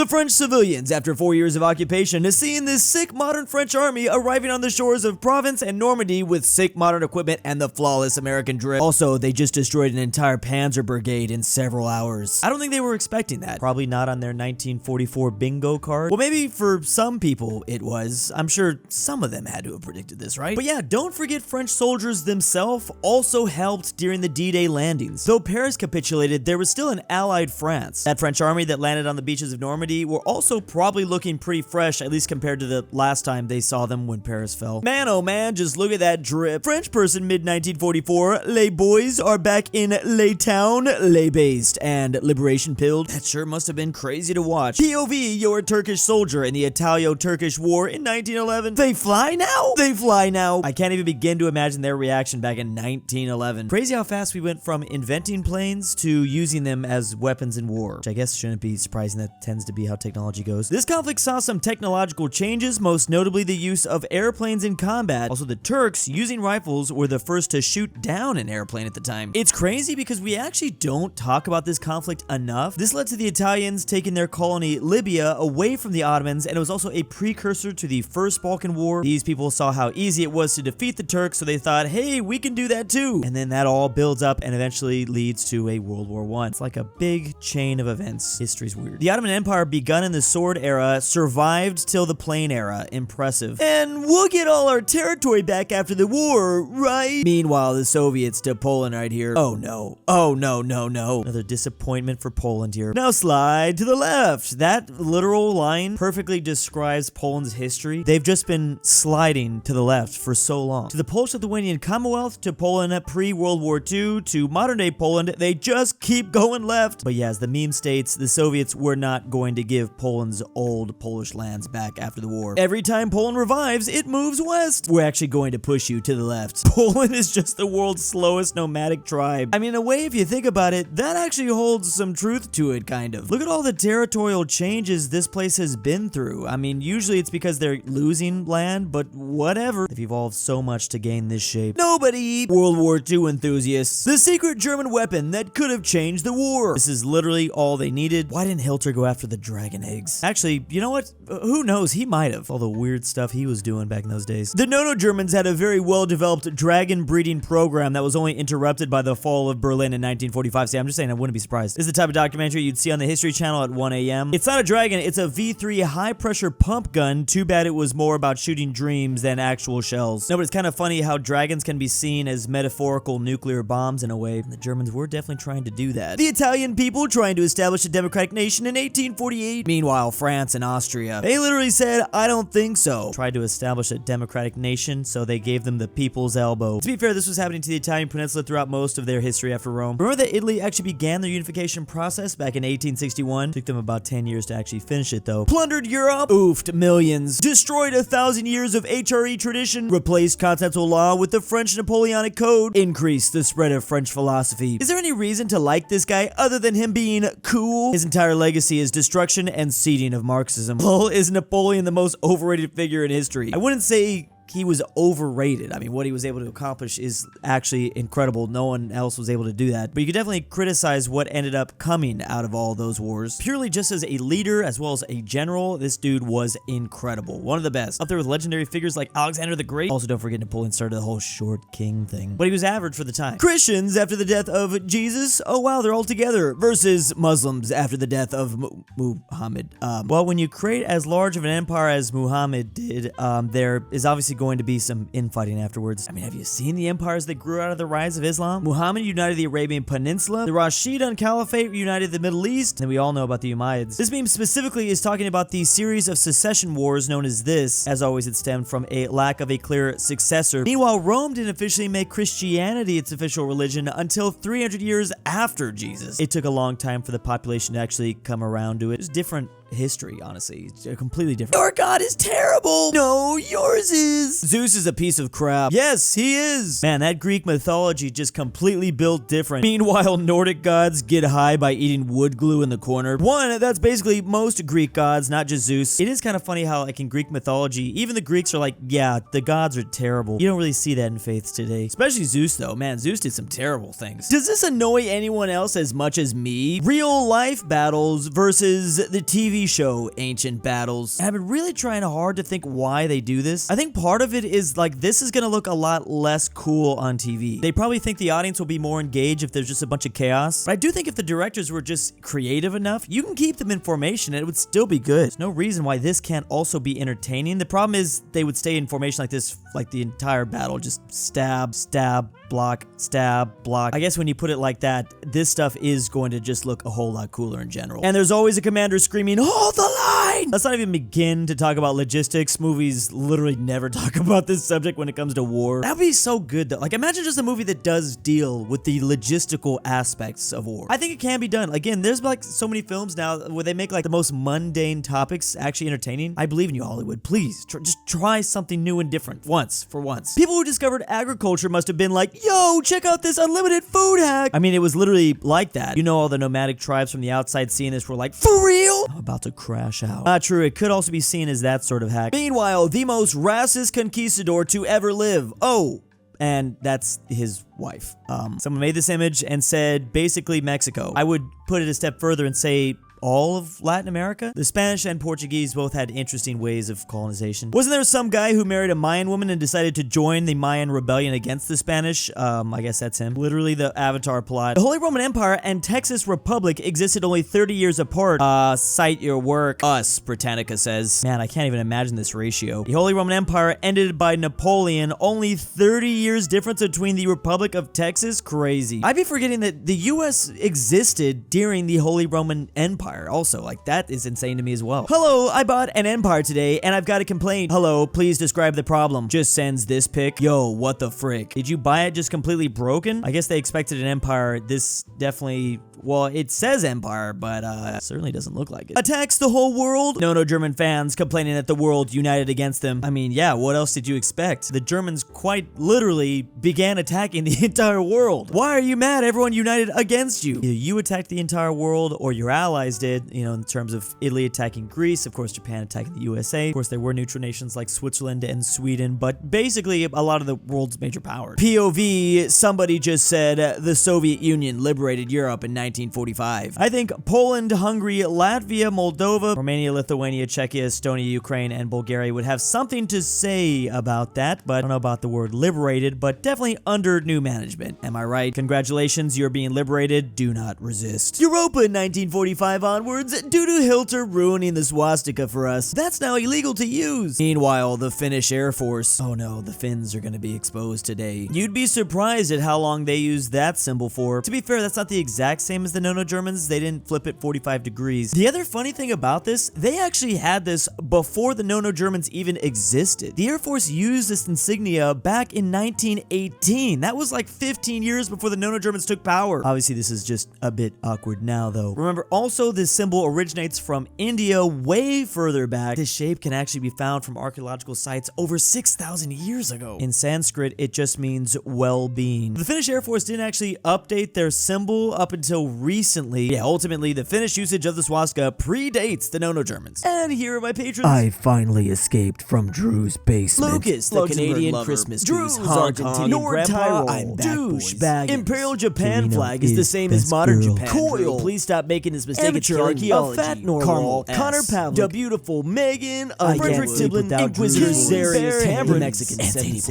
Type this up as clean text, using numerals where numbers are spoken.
The French civilians, after 4 years of occupation, has seen this sick modern French army arriving on the shores of Provence and Normandy with sick modern equipment and the flawless American drip. Also, they just destroyed an entire Panzer brigade in several hours. I don't think they were expecting that. Probably not on their 1944 bingo card. Well, maybe for some people it was. I'm sure some of them had to have predicted this, right? But yeah, don't forget French soldiers themselves also helped during the D-Day landings. Though Paris capitulated, there was still an allied France. That French army that landed on the beaches of Normandy were also probably looking pretty fresh, at least compared to the last time they saw them when Paris fell. Man, oh man, just look at that drip. French person mid-1944, les boys are back in les town, les based, and liberation pilled. That sure must have been crazy to watch. POV, you're a Turkish soldier in the Italo-Turkish War in 1911. They fly now? They fly now. I can't even begin to imagine their reaction back in 1911. Crazy how fast we went from inventing planes to using them as weapons in war, which I guess shouldn't be surprising. That tends to be how technology goes. This conflict saw some technological changes, most notably the use of airplanes in combat. Also, the Turks, using rifles, were the first to shoot down an airplane at the time. It's crazy because we actually don't talk about this conflict enough. This led to the Italians taking their colony Libya away from the Ottomans, and it was also a precursor to the First Balkan War. These people saw how easy it was to defeat the Turks, so they thought, hey, we can do that too. And then that all builds up and eventually leads to a World War I. It's like a big chain of events. History's weird. The Ottoman Empire, begun in the sword era, survived till the plane era. Impressive. And we'll get all our territory back after the war, right? Meanwhile, the Soviets to Poland right here. Oh no. Oh no, no, no. Another disappointment for Poland here. Now slide to the left. That literal line perfectly describes Poland's history. They've just been sliding to the left for so long. To the Polish-Lithuanian Commonwealth, to Poland pre-World War II, to modern-day Poland, they just keep going left. But yeah, as the meme states, the Soviets were not going to give Poland's old Polish lands back after the war. Every time Poland revives, it moves west. We're actually going to push you to the left. Poland is just the world's slowest nomadic tribe. I mean, in a way, if you think about it, that actually holds some truth to it, kind of. Look at all the territorial changes this place has been through. I mean, usually it's because they're losing land, but whatever. They've evolved so much to gain this shape. Nobody! World War II enthusiasts. The secret German weapon that could have changed the war. This is literally all they needed. Why didn't Hitler go after the dragon eggs? Actually, you know what? Who knows? He might have. All the weird stuff he was doing back in those days. The Nono-Germans had a very well-developed dragon breeding program that was only interrupted by the fall of Berlin in 1945. See, I'm just saying I wouldn't be surprised. This is the type of documentary you'd see on the History Channel at 1 a.m. It's not a dragon, it's a V3 high-pressure pump gun. Too bad it was more about shooting dreams than actual shells. No, but it's kind of funny how dragons can be seen as metaphorical nuclear bombs in a way. The Germans were definitely trying to do that. The Italian people trying to establish a democratic nation in 1848. Meanwhile, France and Austria, they literally said, I don't think so. Tried to establish a democratic nation, so they gave them the people's elbow. To be fair, this was happening to the Italian peninsula throughout most of their history after Rome. Remember that Italy actually began their unification process back in 1861? Took them about 10 years to actually finish it though. Plundered Europe, oofed millions, destroyed 1,000 years of HRE tradition, replaced continental law with the French Napoleonic Code, increased the spread of French philosophy. Is there any reason to like this guy other than him being cool? His entire legacy is destruction and seeding of Marxism. Lol, is Napoleon the most overrated figure in history? I wouldn't say he was overrated. I mean, what he was able to accomplish is actually incredible. No one else was able to do that. But you could definitely criticize what ended up coming out of all those wars. Purely just as a leader, as well as a general, this dude was incredible. One of the best. Up there with legendary figures like Alexander the Great. Also, don't forget Napoleon started the whole short king thing. But he was average for the time. Christians after the death of Jesus. Oh wow, they're all together. Versus Muslims after the death of Muhammad. Well, when you create as large of an empire as Muhammad did, there is obviously going to be some infighting afterwards. I mean, have you seen the empires that grew out of the rise of Islam? Muhammad united the Arabian Peninsula. The Rashidun Caliphate united the Middle East. And we all know about the Umayyads. This meme specifically is talking about the series of secession wars known as this. As always, it stemmed from a lack of a clear successor. Meanwhile, Rome didn't officially make Christianity its official religion until 300 years after Jesus. It took a long time for the population to actually come around to it. It was different history, honestly. It's completely different. Your God is terrible! No, yours is is. Zeus is a piece of crap. Yes, he is. Man, that Greek mythology just completely built different. Meanwhile, Nordic gods get high by eating wood glue in the corner. One, that's basically most Greek gods, not just Zeus. It is kind of funny how, like, in Greek mythology, even the Greeks are like, yeah, the gods are terrible. You don't really see that in faiths today. Especially Zeus, though. Man, Zeus did some terrible things. Does this annoy anyone else as much as me? Real life battles versus the TV show Ancient Battles. I've been really trying hard to think why they do this. I think part of it is like this is gonna look a lot less cool on TV. They probably think the audience will be more engaged if there's just a bunch of chaos. But I do think if the directors were just creative enough, you can keep them in formation and it would still be good. There's no reason why this can't also be entertaining. The problem is they would stay in formation like this, like the entire battle, just stab, stab, block, stab, block. I guess when you put it like that, this stuff is going to just look a whole lot cooler in general. And there's always a commander screaming, "Hold the line!" Let's not even begin to talk about logistics. Movies literally never talk about this subject when it comes to war. That'd be so good though. Like, imagine just a movie that does deal with the logistical aspects of war. I think it can be done. Again, there's like so many films now where they make like the most mundane topics actually entertaining. I believe in you, Hollywood. Please, just try something new and different once, for once. People who discovered agriculture must have been like, yo, check out this unlimited food hack. I mean, it was literally like that. You know, all the nomadic tribes from the outside seeing this were like, for real? I'm about to crash out. Not true. It could also be seen as that sort of hack. Meanwhile, the most racist conquistador to ever live. Oh, and that's his wife. Someone made this image and said basically Mexico. I would put it a step further and say all of Latin America. The Spanish and Portuguese both had interesting ways of colonization. Wasn't there some guy who married a Mayan woman and decided to join the Mayan rebellion against the Spanish? I guess that's him. Literally the Avatar plot. The Holy Roman Empire and Texas Republic existed only 30 years apart. Cite your work. Us, Britannica says. Man, I can't even imagine this ratio. The Holy Roman Empire ended by Napoleon. Only 30 years difference between the Republic of Texas? Crazy. I'd be forgetting that the US existed during the Holy Roman Empire. Also, like, that is insane to me as well. Hello, I bought an Empire today and I've got a complaint. Hello, please describe the problem. Just sends this pic. Yo, what the frick? Did you buy it just completely broken? I guess they expected an Empire. This definitely, well, it says Empire, but certainly doesn't look like it. Attacks the whole world? No German fans complaining that the world united against them. I mean, yeah, what else did you expect? The Germans quite literally began attacking the entire world. Why are you mad? Everyone united against you. Either you attacked the entire world or your allies did, you know, in terms of Italy attacking Greece, of course, Japan attacking the USA. Of course, there were neutral nations like Switzerland and Sweden, but basically a lot of the world's major powers. POV, somebody just said the Soviet Union liberated Europe in 1945. I think Poland, Hungary, Latvia, Moldova, Romania, Lithuania, Czechia, Estonia, Ukraine, and Bulgaria would have something to say about that, but I don't know about the word liberated, but definitely under new management. Am I right? Congratulations, you're being liberated. Do not resist. Europa in 1945 onwards, due to Hitler ruining the swastika for us. That's now illegal to use. Meanwhile, the Finnish Air Force. Oh no, the Finns are gonna be exposed today. You'd be surprised at how long they used that symbol for. To be fair, that's not the exact same as the Nono-Germans. They didn't flip it 45 degrees. The other funny thing about this, they actually had this before the Nono-Germans even existed. The Air Force used this insignia back in 1918. That was like 15 years before the Nono-Germans took power. Obviously, this is just a bit awkward now, though. Remember, also, this symbol originates from India way further back. This shape can actually be found from archaeological sites over 6,000 years ago. In Sanskrit, it just means well-being. The Finnish Air Force didn't actually update their symbol up until recently. Yeah, ultimately, the Finnish usage of the swastika predates the Nono-Germans. And here are my patrons. I finally escaped from Drew's basement. Lucas, the Canadian Christmas Goose, Honk, Argentinian Grandpa, I'm DOOCHBAGGINS. Imperial Japan flag is the same as modern Japan. Koyle, please stop making this mistake. Archaeology, aPhatNarwhal, Pavlik, DaBeautiful-MEGAN-Underwood, Fredrik Tibblin, InquisitorXarius, Tambre, Mexican 76.